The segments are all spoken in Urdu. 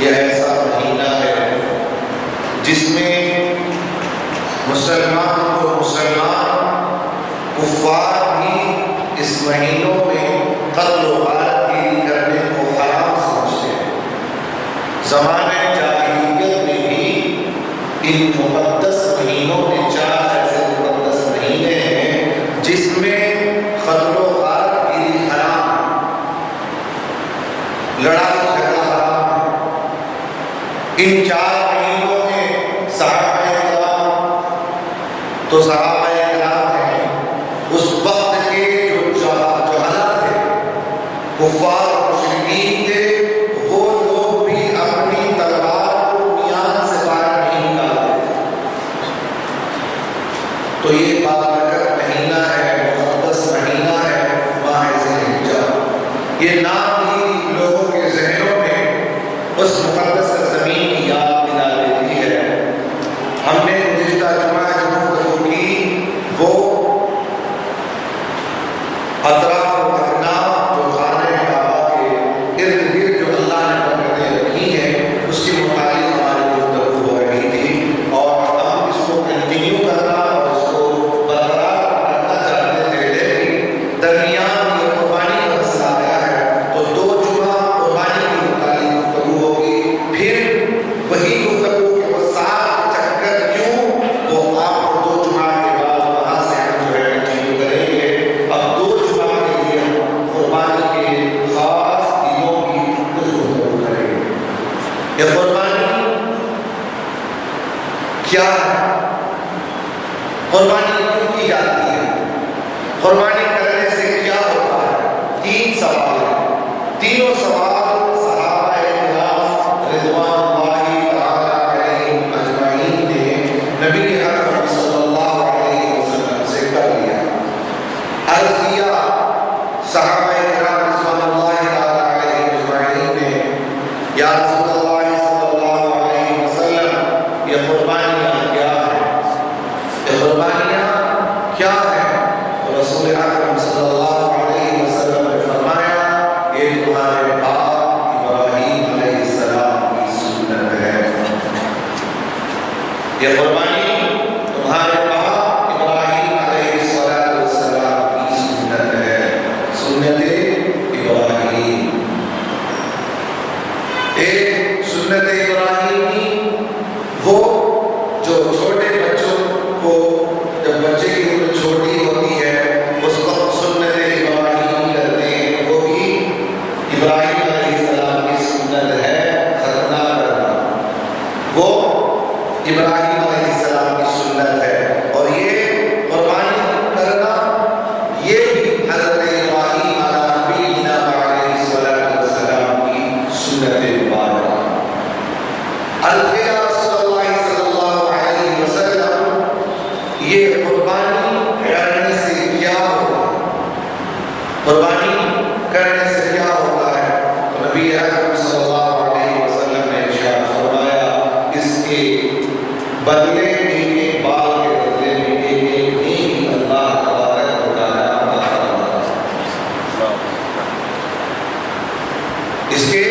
یہ ایسا مہینہ ہے جس میں مسلمان تو مسلمان، کفار بھی اس مہینوں میں قتل و غارت کرنے کو حرام سمجھتے ہیں۔ زمانے جاہلیت میں بھی ان مقدس مہینوں میں 4 ایسے مقدس مہینے ہیں جس میں قتل و غارت گیری حرام ہے، لڑائی جھگڑا حرام ہے۔ ان 4 مہینوں میں صحابہ کرام تو صحابہ کرام ہیں، اس وقت کے جو حالات تھے، کفار اور مشرکین تھے، وہ لوگ بھی اپنی تلوار کو میان سے باہر نہیں نکالتے تھے۔ تو یہ بابرکت مہینہ ہے، مقدس مہینہ ہے ماہ ذی الحجہ۔ یہ نام ہی لوگوں کے ذہنوں میں اس مقدس زمین کی یاد دلا دیتی ہے۔ ہم نے گزشتہ جمعہ جو گفتگو کی وہ اطراف و اکناف جو خانہ کعبہ کے ارد گرد جو اللہ نے برکتیں رکھی ہیں اس کے متعلق ہماری گفتگو ہو رہی تھی، اور ہم اس کو کنٹینیو کرنا اور اس کو برقرار رکھنا چاہتے تھے، لیکن درمیان یہ قربانی کا مسئلہ آیا ہے تو 2 جمعہ قربانی کے متعلق گفتگو ہوگی، پھر وہی گفتگو کے وہ 7 چکر کیوں وہ آپ کو 2 جمعہ کے بعد وہاں سے ہم جو ہے کنٹینیو کریں گے۔ اب 2 جمعہ کے لیے ہم قربانی کے خاص دنوں کی کچھ گفتگو کریں گے۔ یہ قربانی کیا ہے؟ قربانی کیوں کی جاتی ہے؟ قربانی کرنے سے کیا ہوتا ہے؟ 3 سوال ہیں۔ تینوں سوال صحابہ کرام رضوان اللہ تعالی علیہم اجمعین نے نبی اکرم صلی اللہ علیہ وسلم سے کر لیا۔ عرض کیا صحابہ کرام رضوان اللہ تعالی علیہم اجمعین نے، یا رسول اللہ صلی اللہ علیہ وسلم یہ قربانیاں کیا ہیں؟ یہ قربانیاں کیا ہیں؟ تو رسول اکرم صلی اللہ علیہ وسلم نے فرمایا یہ تمہارے باپ ابراہیم علیہ السلام کی سنت ہے۔ یہ قربانی تمہارے باپ ابراہیم علیہ السلام کی سنت ہے، سنت ابراہیم۔ ایک سنت ابراہیمی وہ جو چھوٹے بچوں کو، جب بچے کی عمر چھوٹی ہوتی ہے اس وقت سنت ابراہیمی کرتے ہیں، وہ بھی ابراہیم علیہ السلام کی سنت ہے ختنہ کرنا، وہ ابراہیم علیہ السلام کی سنت ہے۔ اور یہ قربانی کرنا یہ بھی حضرت ابراہیم علیہ نبینا علیہ السلام کی سنت مبارکہ۔ القیا رسول اللہ صلی اللہ علیہ وسلم یہ قربانی کرنے سے کیا ہوتا ہے؟ قربانی کرنے سے کیا ہوتا ہے؟ تو نبی اکرم صلی اللہ علیہ وسلم نے ارشاد فرمایا اس کے بدلے ایک بال کے بدلے میں ایک نیکی اللہ تبارک و تعالی عطا فرماتا ہے۔ اس کے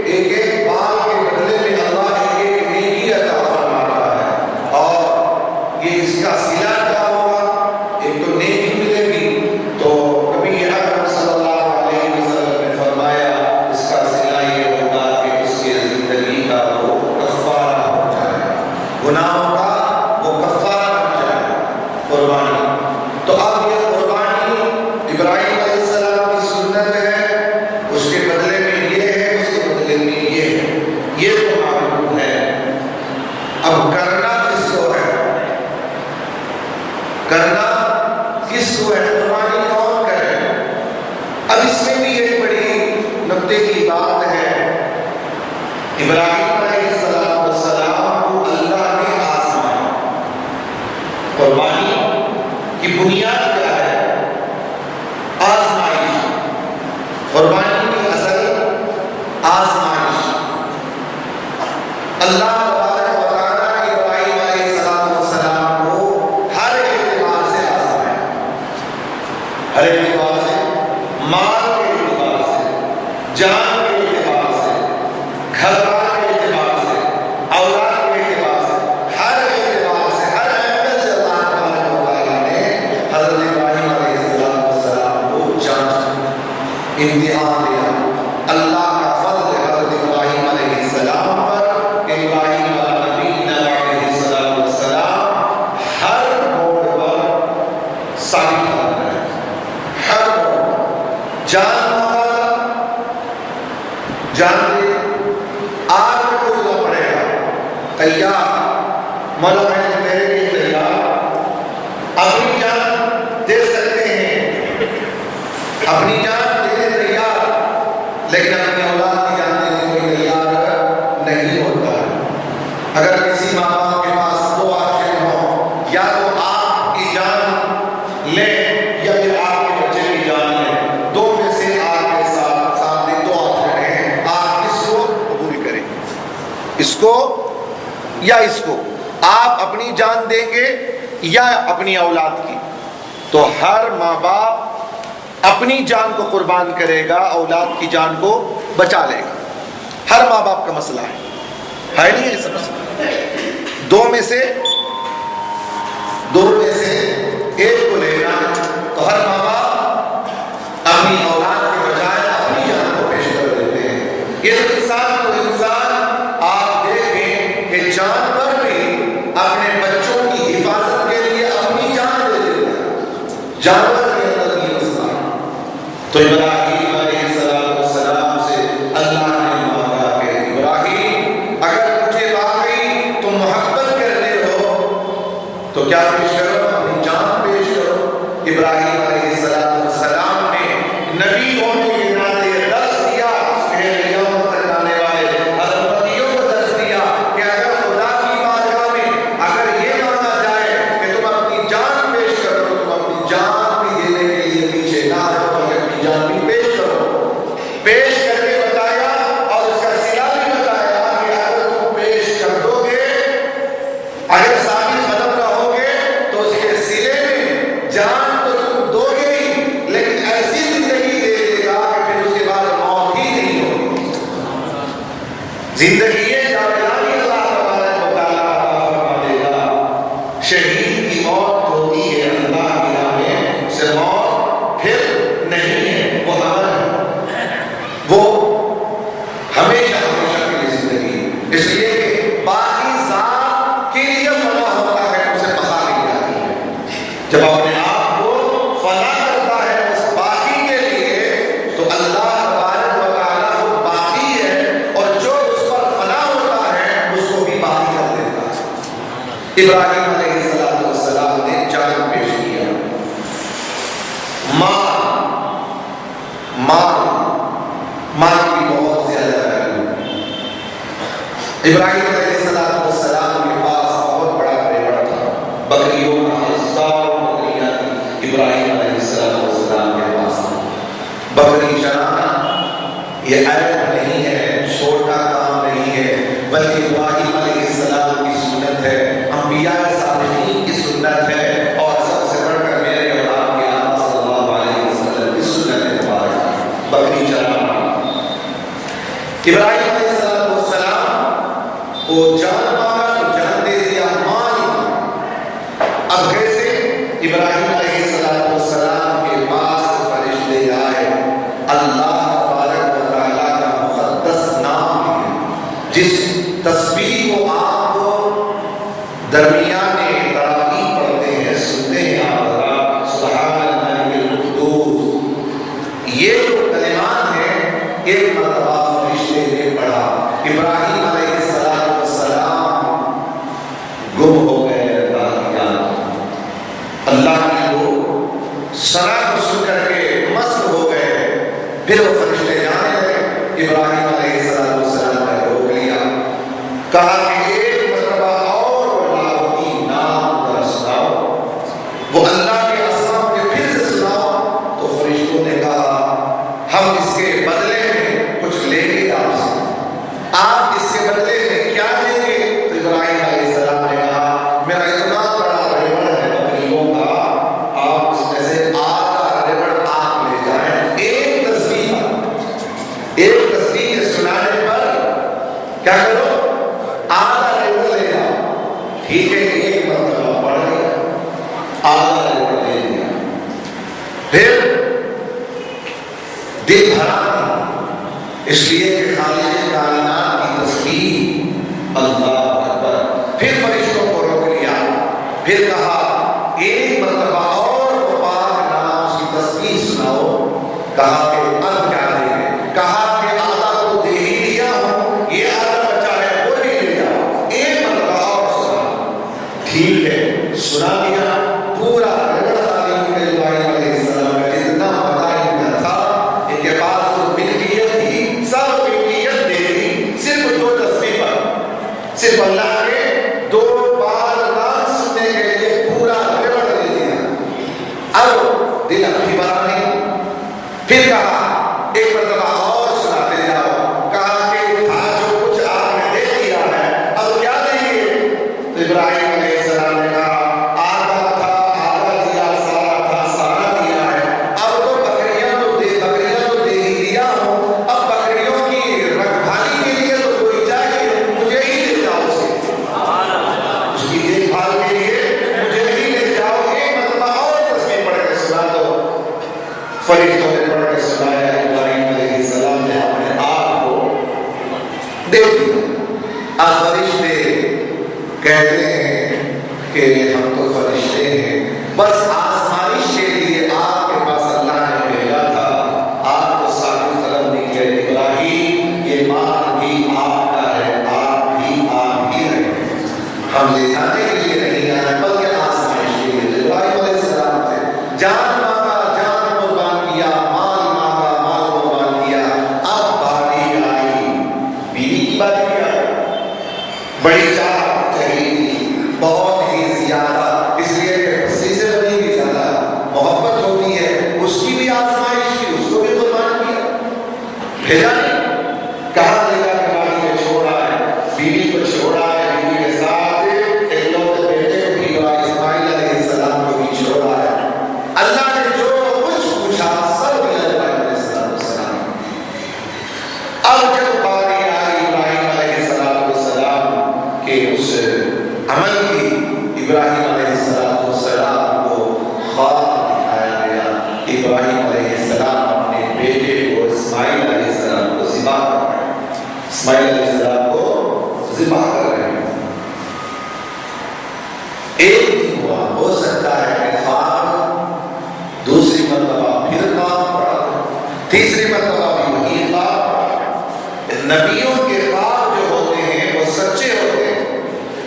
ایک بال کے بدلے میں اللہ ایک نیکی عطا فرماتا ہے، اور یہ اس کا صلہ کیا ہوگا؟ ایک تو نیکی ملے گی، تو نبی اکرم صلی اللہ علیہ وسلم نے فرمایا اس کا صلہ یہ ہوگا کہ اس کے زندگی کا وہ کفارہ ہو جائے، گناہوں کا وہ کفارہ بن جائے قربانی۔ تو اب یہ قربانی ابراہیم علیہ السلام کی سنت ہے، اس کے بدلے میں یہ ہے، اس کے بدلے میں یہ ہے، یہ تو معلوم ہے۔ اب کرنا کس کو ہے؟ کرنا کس کو ہے؟ قربانی کون کرے؟ اب اس میں بھی ایک بڑی نکتے کی بات ہے۔ ابراہیم علیہ السلام کو اللہ نے آزمایا۔ قربانی کی بنیاد کیا ہے؟ آزمائش۔ قربانی کی اصل آزمائش۔ اللہ تبارک و تعالیٰ نے ابراہیم علیہ السلام کو ہر اعتبار سے آزمایا، ہر اعتبار سے، مال کے اعتبار سے، جان کے اعتبار سے، گھر بار کے اعتبار سے، اولاد کے اعتبار سے، ہر اعتبار سے، ہر اینگل سے امتحان لیا اللہ کا فضل حضرت ابراہیم علیہ السلام پر کہ ابراہیم علیہ السلام ہر موڑ پر ثابت قدم رہے، ہر موڑ جان مانگا جان دے آگ میں کودنا پڑے گا تیار، مولا میں تیرے لیے تیار، اپنی جان دے سکتے ہیں، اپنی جان دینے تیار، لیکن اپنی اولاد کی جان دینے کوئی تیار نہیں ہوتا ہے۔ اگر کسی ماں باپ کے پاس دو آپشن ہوں، یا تو آپ کی جان لیں یا پھر آپ کے بچے کی جان لیں، دو میں سے آپ کے سامنے دو آپشن ہیں، آپ کس کو قبول کریں، اس کو یا اس کو؟ آپ اپنی جان دیں گے یا اپنی اولاد کی؟ تو ہر ماں باپ اپنی جان کو قربان کرے گا، اولاد کی جان کو بچا لے گا۔ ہر ماں باپ کا مسئلہ ہے نہیں ایسا مسئلہ؟ دو میں سے ایک کو لینا، تو ہر ماں باپ اپنی اولاد کے بجائے اپنی جان کو پیش کر دیتے ہیں۔ یہ تو انسان آپ دیکھیں کہ جانور بھی اپنے بچوں کی حفاظت کے لیے اپنی جان دے دیتا ہے، جانور کے اندر یہ مسئلہ ہے۔ تو ابراہیم علیہ السلام سے اللہ نے مانگا کہ ابراہیم اگر مجھے واقعی تم محبت کرتے ہو تو کیا پیش کرو؟ اپنی جان پیش کرو۔ ابراہیم علیہ السلام نے نبی ہونے کے ناطے یہ درس دیا، یوم تک آنے والے حضرتوں کو درس دیا کہ اگر خدا کی بارگاہ میں اگر یہ مانگا جائے کہ تم اپنی جان پیش کرو تو تم اپنی جان بھی دینے کے لیے پیچھے نہ ہٹو، اپنی جان بھی پیش کرو۔ پیش کر کے بتایا اور اس کا صلہ بھی بتایا کہ اگر تم پیش کر دو گے، اگر ثابت قدم رہو گے تو اس کے صلے میں جان تو تم دو گے ہی، لیکن ایسی زندگی دے دے گا کہ پھر اس کے بعد موت ہی نہیں ہوگی۔ زندگی جاویدانی اللہ تبارک و تعالیٰ عطا فرما دے گا۔ شہید کی موت ہوتی ہے اللہ کی راہ میں، سے موت پھر نہیں ہے، وہ امر ہے، وہ ہمیشہ ہمیشہ کے لیے زندگی، اس لیے کہ باقی ذات کے لیے فنا ہوتا ہے، اسے بقا مل جاتی ہے۔ جب اپنے آپ کو فنا کرتا ہے اس باقی کے لیے تو اللہ تبارک و تعالیٰ وہ باقی ہے، اور جو اس پر فنا ہوتا ہے اس کو بھی باقی کر دیتا ہے۔ ابراہیم علیہ السلام نے جان پیش کیا، مال کی بہت زیادہ ویلیو۔ ابراہیم علیہ السلام کے پاس بہت بڑا ریوڑ تھا، بکریوں کا ہزاروں بکریاں ابراہیم علیہ السلام کے پاس تھا۔ بکری چرانا یہ عیب نہیں ہے، چھوٹا کام نہیں ہے، بلکہ ابراہیم علیہ السلام کی سنت ہے، انبیاء صالحین کی سنت ہے، اور سب سے بڑھ کر میرے اور آپ کے آقا صلی اللہ علیہ وسلم کی سنت مبارک ہے بکری چرانا۔ ابراہیم علیہ السلام کو جان مانگا تو جان دے دیا، مال مانگا۔ اب کیسے؟ ابراہیم علیہ السلام کے پاس فرشتے آئے، اللہ تبارک و تعالیٰ کا مقدس نام ہے، جس تسبیح کو آپ کو درمیان تراویح پڑھتے ہیں، سنتے ہیں آپ ذرا، سبحان الملک القدوس، یہ جو کلمات ہیں ایک مرتبہ فرشتے نے پڑھا، ابراہیم علیہ السلام گم ہو گئے اللہ کی یاد، اللہ کی وہ ثنا کو سن کر کے مست ہو گئے۔ پھر وہ فرشتے جانے لگے، ابراہیم علیہ السلام نے روک لیا، کہا کہ ایک مرتبہ اور اللہ کی نام ترساؤ، وہ اللہ کے اسماء کے پھر سے سناؤ۔ تو فرشتوں نے کہا ہم اس کے بدلے میں کچھ لیں گے آپ سے، آپ اس کے بدلے میں کیا دیں گے؟ تو ابراہیم علیہ السلام نے کہا میرا اتنا بڑا ریوڑ ہے بکریوں کا، آپ اس میں سے آدھا ریوڑ اس لیے کہ خالق کائنات کی تسبیح اللہ اکبر. پھر فرشتوں کو روک لیا، پھر کہا ایک مرتبہ اور وہ پاک نام اس کی تسبیح سناؤ. کہا کہ اب کیا دیں گے؟ کہا کہ آدھا تو دے ہی دیا ہوں، یہ آدھا بچا ہے وہ بھی لے جاؤ، ایک مرتبہ اور سنا. ٹھیک ہے، سنا دیا. پورا رگڑ تعلیم کے ابراہیم علیہ السلام کا جتنا پتہ ان کا تھا، ان کے پاس جو ملکیت تھی سب ملکیت دے دی، صرف دو تسبیح پر، صرف اللہ کے دو بار نام سننے کے لیے پورا رگڑ دے دیا. اب دل اپنی بنا نہیں. پھر کہا ایک مرتبہ اور سناتے جاؤ. کہا کہ تھا جو کچھ آپ نے دے دیا ہے، اب کیا دیں گے؟ تو ابراہیم علیہ السلام نے کہا آدھا تھا آدھا دیا، سارا تھا سارا دیا ہے. اب تو بکریاں تو دے ہی دیا ہوں، اب بکریوں کی رکھوالی کے لیے تو کوئی چاہیے، مجھے ہی لے جاؤ اس کی دیکھ بھال کے لیے مجھے ہی لے جاؤ. ایک مرتبہ اور تسبیح پڑھ کے سنا دو. فرشتوں نے پڑھ کے سنایا. ابراہیم علیہ السلام نے اپنے آپ کو دے دیا. اب فرشتے کہتے ہیں کہ ہم تو فرشتے ہیں، بس آزمائش کے لیے آپ کے پاس اللہ نے بھیجا تھا، آپ تو ثابت قدم نہیں کہتے. ابراہیم یہ مال بھی آپ کا ہے، آپ ہی رہیں. ہم لے جانے کے لیے نہیں آئے بلکہ آزمائش کے لیے. ابراہیم علیہ السلام سے جان مانگا، جان قربان کیا، مال مانگا، مال قربان کیا. اب باری آئی، بیوی کی باری بھی آئی. بڑی چاہت چاہیے، بہت ہی زیادہ، اس لیے کہ پسلی سے بنی بھی زیادہ محبت ہوتی ہے. اس کی بھی آزمائش کی، اس کو بھی قربان کیا. بھیجا نہیں، کہاں لے جا کے باری میں چھوڑا ہے؟ بیوی کو چھوڑا ہے، بیوی کے ساتھ ایکلوتے بیٹے کو بھی اسماعیل علیہ السلام کو بھی چھوڑا ہے. اللہ نے جو کچھ پوچھا سب دیا ابراہیم علیہ السلام. اب جب باری آئی ابراہیم علیہ السلام کے اس عمل کی، ابراہیم علیہ السلام کو خواب دکھایا گیا. ابراہیم علیہ السلام اپنے بیٹے کو اسماعیل علیہ السلام کو ذبح کر رہے ہیں. اسماعیل علیہ السلام کو ذبح کر رہے ہیں. ایک دن ہوا، ہو سکتا ہے کہ خواب دوسری مرتبہ پھر خواب پڑا، تیسری مرتبہ بھی وہی خواب پڑا. نبیوں کے خواب جو ہوتے ہیں وہ سچے ہوتے ہیں،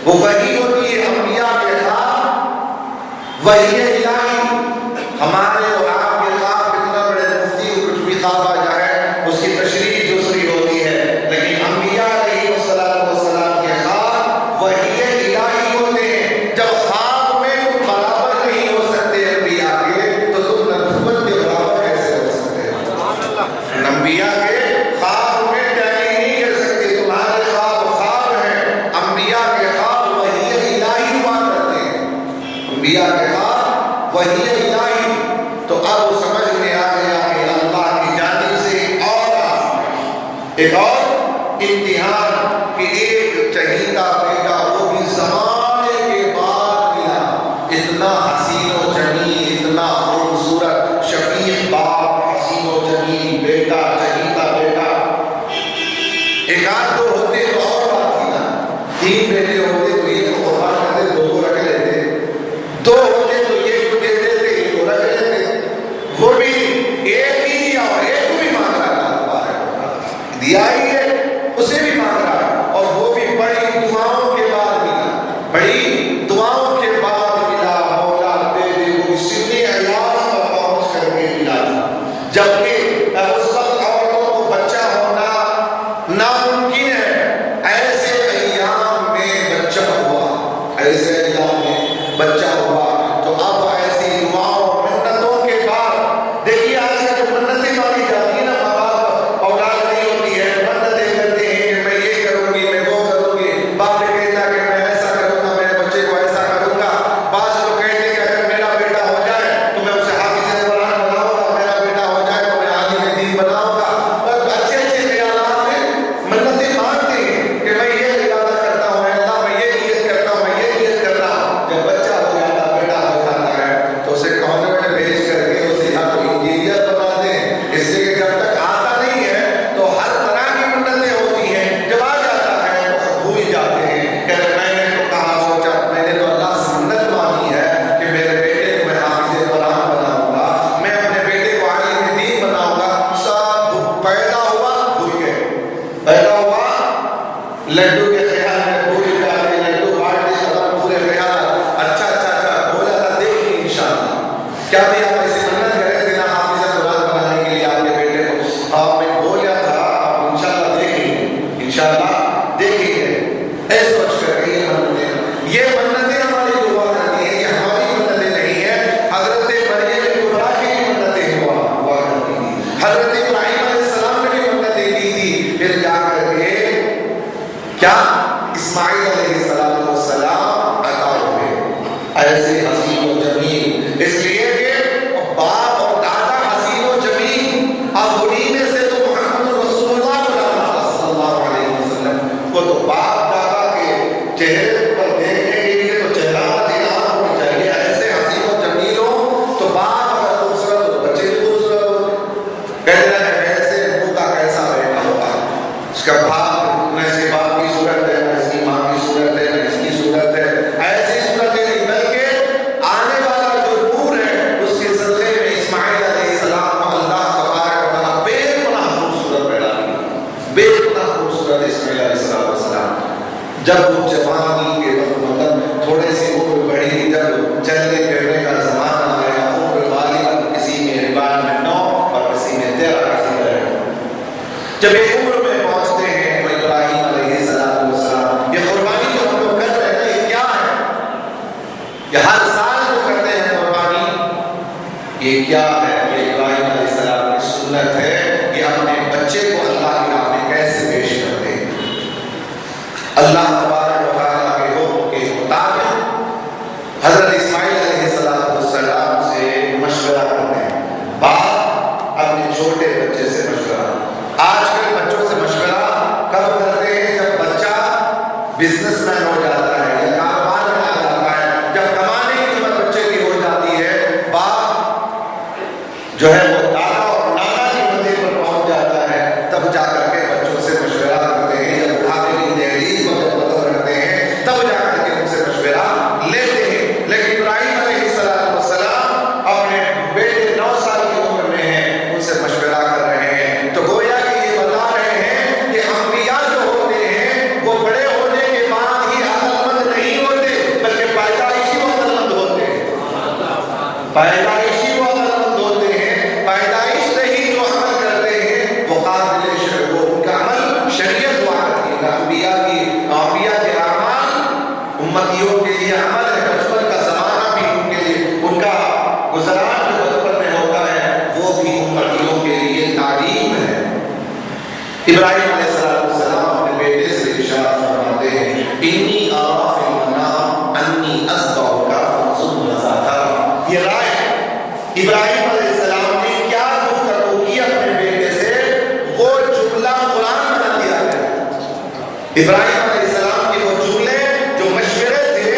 وہ وحی ہوتی ہے. انبیاء کے خواب وحی الہی. ہمارے اور آپ کے خواب کتنا بڑے مفتی کو کچھ بھی خواب آ جائے اس کی تشریح دوسری ہوتی ہے، لیکن انبیاء علیہ السلام کے خواب وحی الہی ہوتے ہیں. جب خواب میں تم برابر نہیں ہو سکتے انبیاء کے، تو تم نبوت کے برابر کیسے ہو سکتے ہو؟ انبیاء کے خواب میں ٹیلی نہیں کر سکتے. تمہارے خواب خواب ہیں، انبیاء کے خواب وحی الہی ہوا کرتے ہیں. انبیاء کے خواب وحی الہی. تو اب سمجھ میں آ گیا کہ اللہ کی جانب سے ایک اور امتحان کہ ایک چہیتا بیٹا، وہ بھی زمانے کے بعد ملا. اتنا حسین و جمیل، اتنا خوبصورت شفیق باپ، حسین و جمیل بیٹا، چہیتا بیٹا. ایک آدھ دو ہوتے تو اور بات تھی نا. تین بیٹے ہوتے تو یہ کو قربان کرتے، دو کو رکھ لیتے. دو ہوتے تو یہ کو دے دیتے، ایک کو رکھ لیتے. وہ کیا بھی آپ ایسی منت کر رہے تھے نا حافظ قرآن بنانے کے لیے آپ کے بیٹے کو؟ آپ نے بولا تھا آپ انشاءاللہ دیکھیں گے، انشاءاللہ دیکھیں گے۔ اے سوچ کر کے یہ منتیں ہماری دعا کرتی ہیں، یہ ہماری منتیں نہیں ہیں۔ حضرت مریم کبریٰ کی بھی منتیں ہوا کرتی تھی، حضرت ابراہیم علیہ السلام نے بھی منتیں کی تھی، پھر جا کر کے کیا اسماعیل علیہ السلام عطا ہوئے، ایسے حسین و جمیل۔ اس لیے کہ باپ اور دادا حسین و جمیل، اب انہی میں سے تو محمد رسول اللہ صلی اللہ علیہ وسلم کو تو باپ دادا کے چہرے پر دیکھنے کے لیے تو چہرہ مدینہ ہونا چاہیے، ایسے حسین و جمیل ہو تو باپ اگر خوبصورت ہو تو بچے بھی خوبصورت ہو۔ کہتے ہیں ایسے ابو کا کیسا بیٹا ہوگا، اس کا باپ نہ اس کے باپ کی صورت ہے، نہ اس کی ماں کی صورت ہے، نہ اس کی صورت ہے، ایسی صورت ہے نہیں، بلکہ آنے والا جو نور ہے اس کے صدقے میں اسماعیل علیہ السلام کو اللہ تبارک و تعالیٰ بے پناہ خوبصورت پیدا کیا، بے پناہ خوبصورت اسماعیل علیہ السلام۔ جب وہ جوانی کے وقت مطلب تھوڑے سی عمر بڑھی، جب چلنے پھرنے کا زمانہ آیا، عمر غالباً کسی میں روایت میں 9 اور کسی میں 13 کسی میں، جب ایک عمر میں پہنچتے ہیں تو ابراہیم علیہ السلام، یہ قربانی جو ہم لوگ کر رہے ہیں یہ کیا ہے؟ یہ ہر سال جو کرتے ہیں قربانی، یہ کیا ہے؟ یہ ابراہیم علیہ السلام کی سنت ہے، یہ اپنے بچے کو اللہ کی راہ میں کیسے پیش کرتے ہیں۔ اللہ تبارک و تعالیٰ کے حکم کے مطابق حضرت اسماعیل علیہ السلام سے مشورہ کرتے ہیں، باپ اپنے چھوٹے بچے سے مشورہ۔ آج کل بچوں سے مشورہ کب کرتے ہیں؟ جب بچہ بزنس مین ہو جاتا ہے یا کاروبار میں آ جاتا ہے، جب کمانے کی عمر بچے کی ہو جاتی ہے، باپ جو ہے وہ دادا اور نانا کی منزل پر پہنچ جاتا ہے، تب جا کر کے بچوں سے مشورہ کرتے ہیں، یا بڑھاپے کی دہلیز کو جب قدم رکھتے ہیں تب جا کر کے ان سے مشورہ لیتے ہیں۔ لیکن ابراہیم علیہ السلام اپنے بیٹے 9 سال کی عمر میں ہیں، ان سے مشورہ کر رہے ہیں، تو گویا کہ یہ بتا رہے ہیں کہ انبیاء جو ہوتے ہیں وہ بڑے ہونے کے بعد ہی عقل مند نہیں ہوتے، بلکہ پیدائشی وہ عقل مند ہوتے ہیں، پیدائشی وہ عقل مند ہوتے ہیں، پیدائش سے ہی جو عمل کرتے ہیں وہ قابل شرع، وہ ان کا عمل شریعت ہوا کرتی ہے۔ انبیاء کے اعمال امتیوں کے لیے عمل ہے، بچپن کا زمانہ بھی ان کے لیے، ان کا گزران جو بچپن میں ہوتا ہے وہ بھی امتیوں کے لیے تعلیم ہے۔ ابراہیم علیہ السلام اپنے بیٹے سے ارشاد فرماتے ہیں، انی ارا فی المنام انی اذبحک فانظر ماذا تری۔ یہ رائے ابراہیم علیہ السلام نے کیا گفتگو کی اپنے بیٹے سے، وہ جملہ قرآن بنا دیا ہے۔ ابراہیم علیہ السلام کے وہ جملے جو مشورے تھے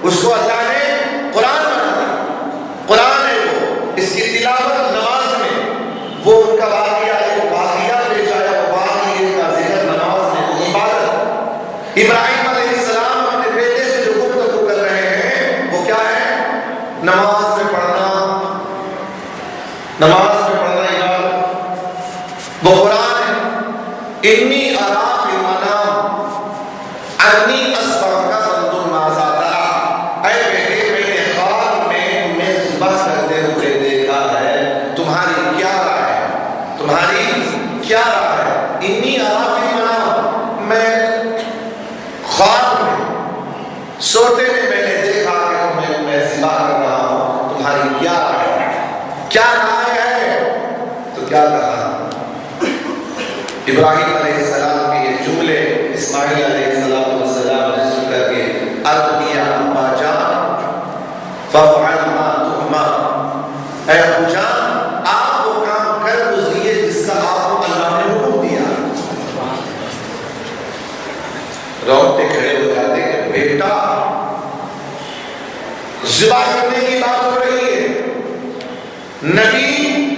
اس کو اللہ نے قرآن بنا دیا، قرآن ہے وہ، اس کی تلاوت نماز میں، وہ ان کا واقعہ پیش آیا، وہ واقعے کا ذکر نماز میں، وہ عبادت۔ ابراہیم علیہ السلام اپنے بیٹے سے جو گفتگو کر رہے ہیں وہ کیا ہے؟ نماز میں پڑھنا، نماز میں پڑھنا عبادت، وہ قرآن ہے۔ انی ارا فی المنام انی اذبحک فانظر ماذا تری۔ اے بیٹے میں نے خواب میں تمہیں ذبح کرتے ہوئے دیکھا ہے، تمہاری کیا رائے ہے؟ تمہاری کیا رائے ہے؟ انی ارا فی المنام، میں خواب میں سوتے میں نے دیکھا کہ تمہیں میں ذبح کر رہا ہوں، تمہاری کیا رائے ہے؟ کیا رائے ہے؟ تو کیا کہا ابراہیم علیہ السلام کے یہ جملے اسماعیل علیہ السلام نے سن کر کے عرض کیا، ابا جان فافعل ما تؤمر، اے ابو جان آپ وہ کام کر گزریے جس کا آپ کو اللہ نے حکم دیا۔ روتے کھڑے ہو جاتے کہ بیٹا ذبح کرنے کی بات ہو رہی ہے، نبی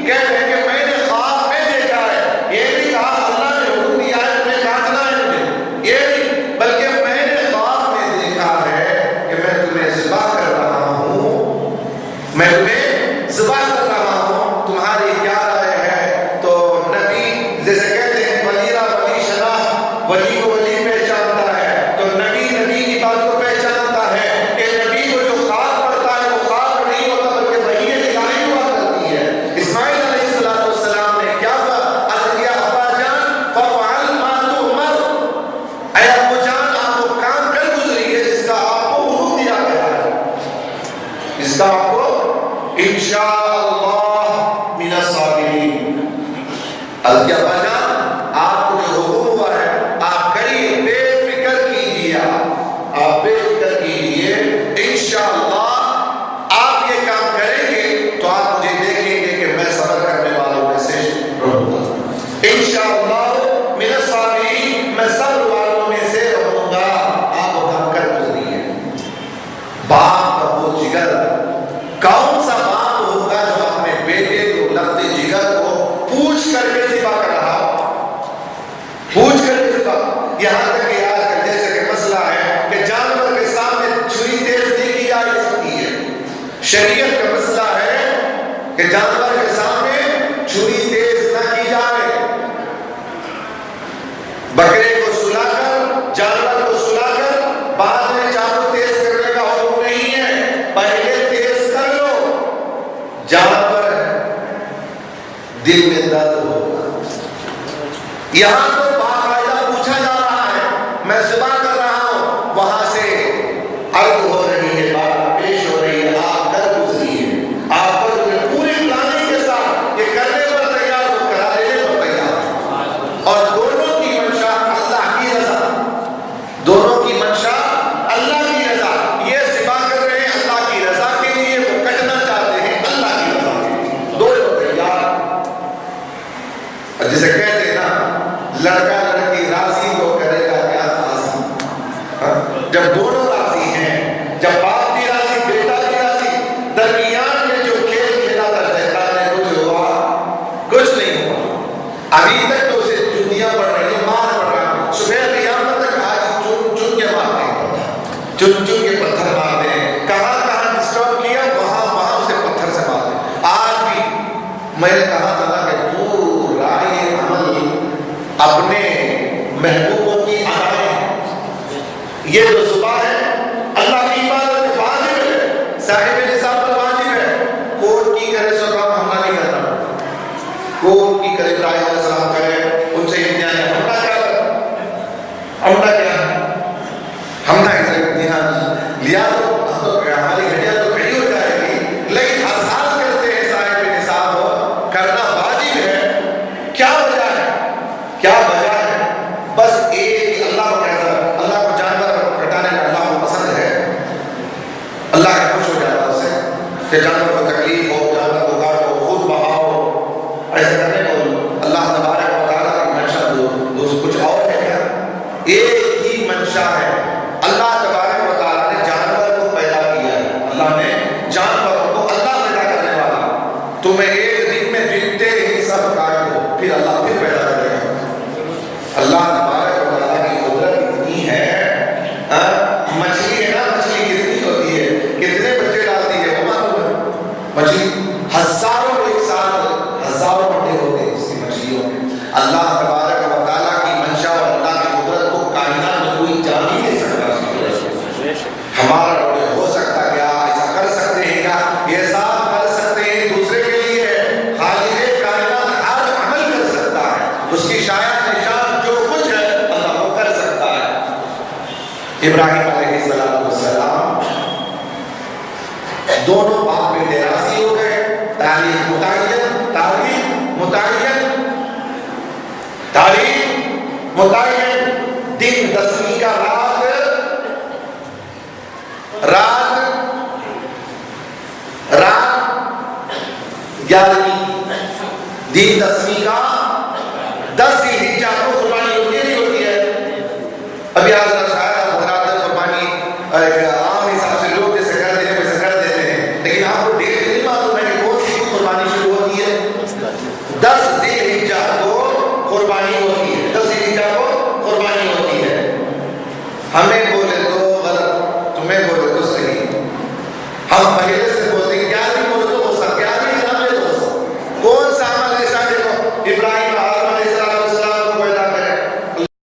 کہہ رہے ہیں کہ میں نے خواب میں دیکھا ہے، یہ نہیں کہا اللہ نے حکم دیا ہے تمہیں کاٹنا ہے مجھے، یہ نہیں، بلکہ میں نے خواب میں دیکھا ہے کہ میں تمہیں ذبح کر رہا ہوں، میں تمہیں ذبح کر رہا ہوں، تمہاری کیا رائے ہے؟ تو نبی جیسے کہتے ہیں ولیرا ولی شناخت، ولی کو ولی پہچانتا ہے، تو نبی نبی کی بات کو پہچانتا ہے کہ نبی کو جو خواب پڑتا ہے وہ خواب نہیں ہوتا بلکہ وحی جس کا آپ کو انشاءاللہ من الصابرین کیا بجا آپ کو جو حکم ہوا ہے آپ کریے، بے فکر کیجیے، آپ بے فکر کیجیے، انشاءاللہ آپ یہ کام کریں گے تو آپ مجھے دیکھیں گے کہ میں صبر کرنے والوں میں سے رہوں گا، انشاءاللہ من الصابرین، میں صبر والوں میں سے رہوں گا، آپ وہ کام کر گزریے۔ باپ کا وہ جگر، کون سا باپ ہوگا جو اپنے بیٹے کو لگتے جگر کو پوچھ کر کے ذبح کر رہا ہو، پوچھ کر کے ذبح، یہاں تک کہ آج کل جیسے کہ مسئلہ ہے کہ جانور کے سامنے چھری تیز نہیں کی جا سکتی ہے، شریعت کا مسئلہ ہے کہ جانور کے سامنے چھری تیز نہ کی جائے، بکرے کو سلا کر، جانور کو سلا کر بعد میں چاقو تیز کرنے کا حکم نہیں ہے، پہلے تیز کر لو، جانور دل میں درد ہوگا۔ یہاں تو باقاعدہ پوچھا جا رہا ہے، میں ذبح کر رہا ہوں، وہاں سے عرض ہو رہی ہے، بات پیش ہو رہی ہے، آپ کر گزریے، آپ پر پوری پلاننگ کے ساتھ یہ کرنے پر تیار ہو، کرا لینے پر تیار، اور دونوں کی منشا اللہ کی رضا، دونوں کی منشا اللہ کی رضا، یہ ذبح کر رہے ہیں اللہ کی رضا کے لیے، وہ کٹنا چاہتے ہیں اللہ کی رضا کے لیے، دونوں تیار۔ جسے کہتے ہیں نا لڑکا لڑکی راضی تو کرے گا کیا فاضی، جب دونوں راضی ہیں، جب باپ بھی راضی بیٹا بھی راضی، درمیان میں جو کھیل کھیلا تھا شیطان نے، کچھ ہوا؟ کچھ نہیں ہوا، ابھی تک تو اسے جوتیاں پڑ رہی ہیں، مار پڑ رہا ہے، صبح قیامت تک آج چن چن کے مارتے ہیں، چن چن کے پتھر مارتے ہیں، کہاں کہاں ڈسٹرب کیا وہاں وہاں اسے پتھر سے مارتے ہیں۔ آج بھی میں نے کہا تھا نا کہ پورا یہ عمل اپنے محبوبوں کی ادائیں، یہ جو صبح ہے اللہ کی عبادت واجب ہے، صاحب نصاب پر واجب ہے، کون کی کرے سو کام ہم نہیں کرنا پڑتا، کون کی کرے ابراہیم علیہ السلام کرے، ان سے امتحان ہے، ہم نہ کیا ہم نہ امتحان لیا تو ہماری گھڑیاں تو کھڑی ہو جائے گی، لیکن ہر سال کرتے ہیں صاحب نصاب ہو، کرنا واجب ہے، کیا وجہ ہے؟ کیا وجہ ہے؟ بس ایک اللہ کو کہتا ہے، اللہ کو جانور کٹانے میں اللہ کو پسند ہے، اللہ کا خوش ہو جاتا ہے اس سے کہ جانور کو تکلیف ہو، جانور کو کاٹو، خود بہاؤ، ایسا کرنے کو اللہ تبارک و تعالیٰ کی منشا دوست کچھ اور ہے کیا؟ ایک ہی منشا ہے، اللہ تبارک و تعالیٰ نے جانور کو پیدا کیا ہے، اللہ نے جانوروں کو، اللہ پیدا کرنے والا، تمہیں ایک دن میں جتنے ہی سب کاٹ دو پھر اللہ پھر پیدا کرے گا۔ اللہ تبارک و تعالیٰ کی قدرت اتنی ہے، مچھلی ہے نا، مچھلی کتنی ہوتی ہے، کتنے بچے ڈالتی ہے وہ معلوم ہے؟ مچھلی ہزاروں ایک ساتھ ہزاروں بڑے ہوتے ہیں اس کی مچھلیوں میں۔ اللہ تبارک و تعالیٰ کی منشا اور اللہ کی قدرت کو کائنات میں کوئی جان ہی نہیں سکتا، ہمارا روڈے ہو سکتا کیا؟ ایسا کر سکتے ہیں کیا؟ یہ ساتھ کر سکتے ہیں، دوسرے کے لیے ہے، خالق کائنات ہر عمل کر سکتا ہے، اس کی شاید نشان جو کچھ ہے اللہ وہ کر سکتا ہے۔ ابراہیم علیہ السلام دونوں باپ بیٹے راضی ہو گئے، تعلیم متعین، دن 10ویں کا رات 11ویں، دن 10ویں کا 10 ذی الحجہ کو قربانی ہوتی نہیں ہوتی ہے؟ ابھی آج شاید حضرات قربانی عام حساب سے لوگ جیسے کرتے ہیں ویسے کر دیتے ہیں، لیکن آپ کو ڈیٹ نہیں معلوم ہے کہ کون سی قربانی شروع ہوتی ہے؟ 10 ذی الحجہ کو قربانی ہوتی ہے، 10 ذی الحجہ کو قربانی ہوتی ہے۔ ہمیں بولے تو غلط، تمہیں بولے تو صحیح، ہم پہلے